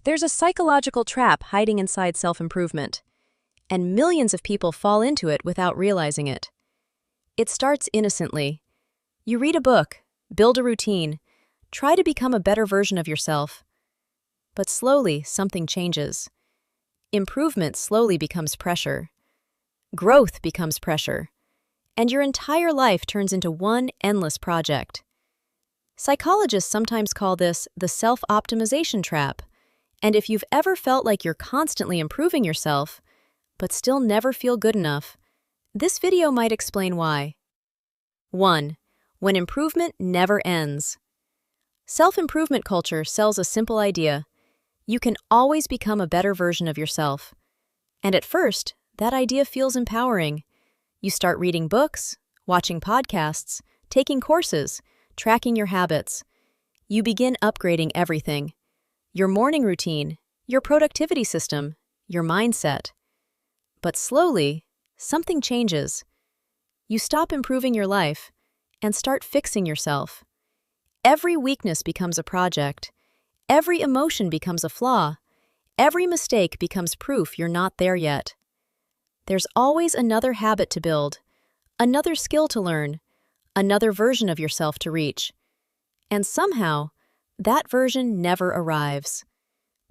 There's a psychological trap hiding inside self-improvement, and millions of people fall into it without realizing it. It starts innocently. You read a book, build a routine, try to become a better version of yourself. But slowly, something changes. Improvement slowly becomes pressure. Growth becomes pressure. And your entire life turns into one endless project. Psychologists sometimes call this the self-optimization trap. And if you've ever felt like you're constantly improving yourself, but still never feel good enough, this video might explain why. 1. When improvement never ends. Self-improvement culture sells a simple idea. You can always become a better version of yourself. And at first, that idea feels empowering. You start reading books, watching podcasts, taking courses, tracking your habits. You begin upgrading everything. Your morning routine, your productivity system, your mindset. But slowly, something changes. You stop improving your life and start fixing yourself. Every weakness becomes a project. Every emotion becomes a flaw. Every mistake becomes proof you're not there yet. There's always another habit to build, another skill to learn, another version of yourself to reach. And somehow, that version never arrives.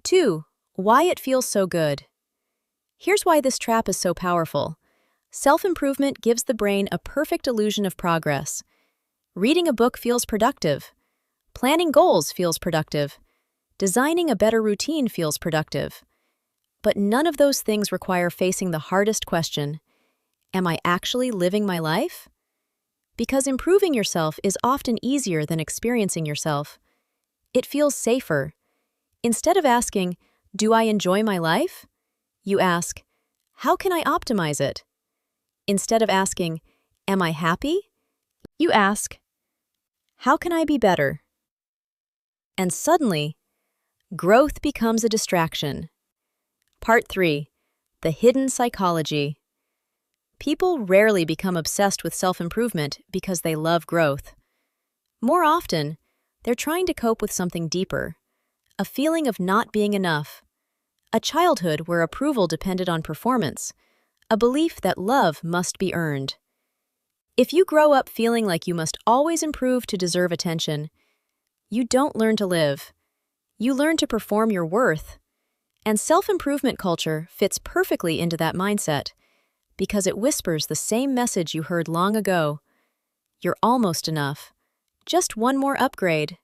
2. Why it feels so good. Here's why this trap is so powerful. Self-improvement gives the brain a perfect illusion of progress. Reading a book feels productive. Planning goals feels productive. Designing a better routine feels productive. But none of those things require facing the hardest question: am I actually living my life? Because improving yourself is often easier than experiencing yourself. It feels safer. Instead of asking, do I enjoy my life? You ask, how can I optimize it? Instead of asking, am I happy? You ask, how can I be better? And suddenly, growth becomes a distraction. Part 3. The hidden psychology. People rarely become obsessed with self-improvement because they love growth. More often, they're trying to cope with something deeper, a feeling of not being enough, a childhood where approval depended on performance, a belief that love must be earned. If you grow up feeling like you must always improve to deserve attention, you don't learn to live. You learn to perform your worth. And self-improvement culture fits perfectly into that mindset because it whispers the same message you heard long ago. You're almost enough. Just one more upgrade.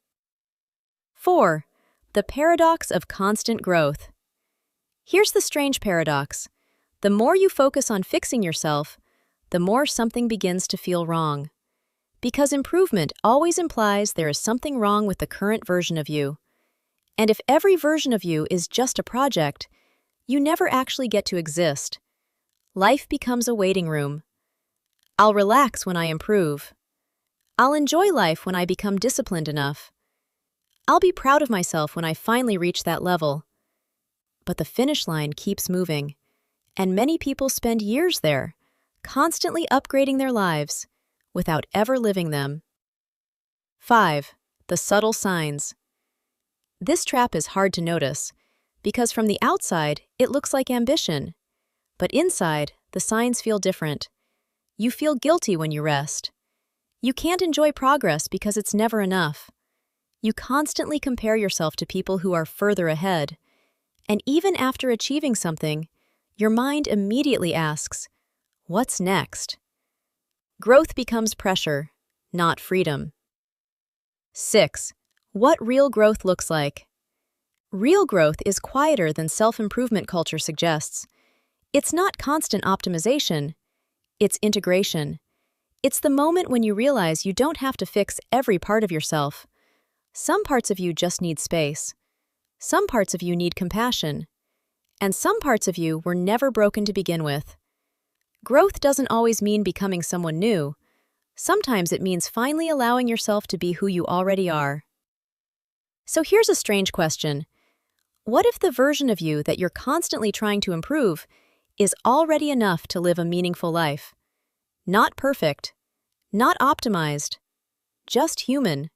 4. The paradox of constant growth. Here's the strange paradox. The more you focus on fixing yourself, the more something begins to feel wrong. Because improvement always implies there is something wrong with the current version of you. And if every version of you is just a project, you never actually get to exist. Life becomes a waiting room. I'll relax when I improve. I'll enjoy life when I become disciplined enough. I'll be proud of myself when I finally reach that level. But the finish line keeps moving, and many people spend years there, constantly upgrading their lives, without ever living them. 5. The subtle signs. This trap is hard to notice, because from the outside, it looks like ambition. But inside, the signs feel different. You feel guilty when you rest. You can't enjoy progress because it's never enough. You constantly compare yourself to people who are further ahead. And even after achieving something, your mind immediately asks, what's next? Growth becomes pressure, not freedom. 6. What real growth looks like. Real growth is quieter than self-improvement culture suggests. It's not constant optimization. It's integration. It's the moment when you realize you don't have to fix every part of yourself. Some parts of you just need space. Some parts of you need compassion. And some parts of you were never broken to begin with. Growth doesn't always mean becoming someone new. Sometimes it means finally allowing yourself to be who you already are. So here's a strange question. What if the version of you that you're constantly trying to improve is already enough to live a meaningful life? Not perfect, not optimized, just human.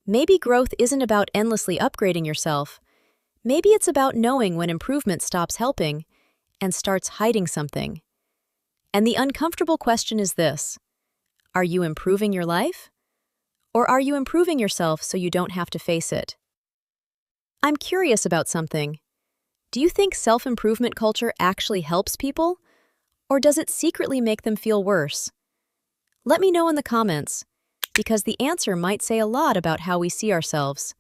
Maybe growth isn't about endlessly upgrading yourself. Maybe it's about knowing when improvement stops helping and starts hiding something. And the uncomfortable question is this: are you improving your life? Or are you improving yourself so you don't have to face it? I'm curious about something. Do you think self-improvement culture actually helps people? Or does it secretly make them feel worse? Let me know in the comments, because the answer might say a lot about how we see ourselves.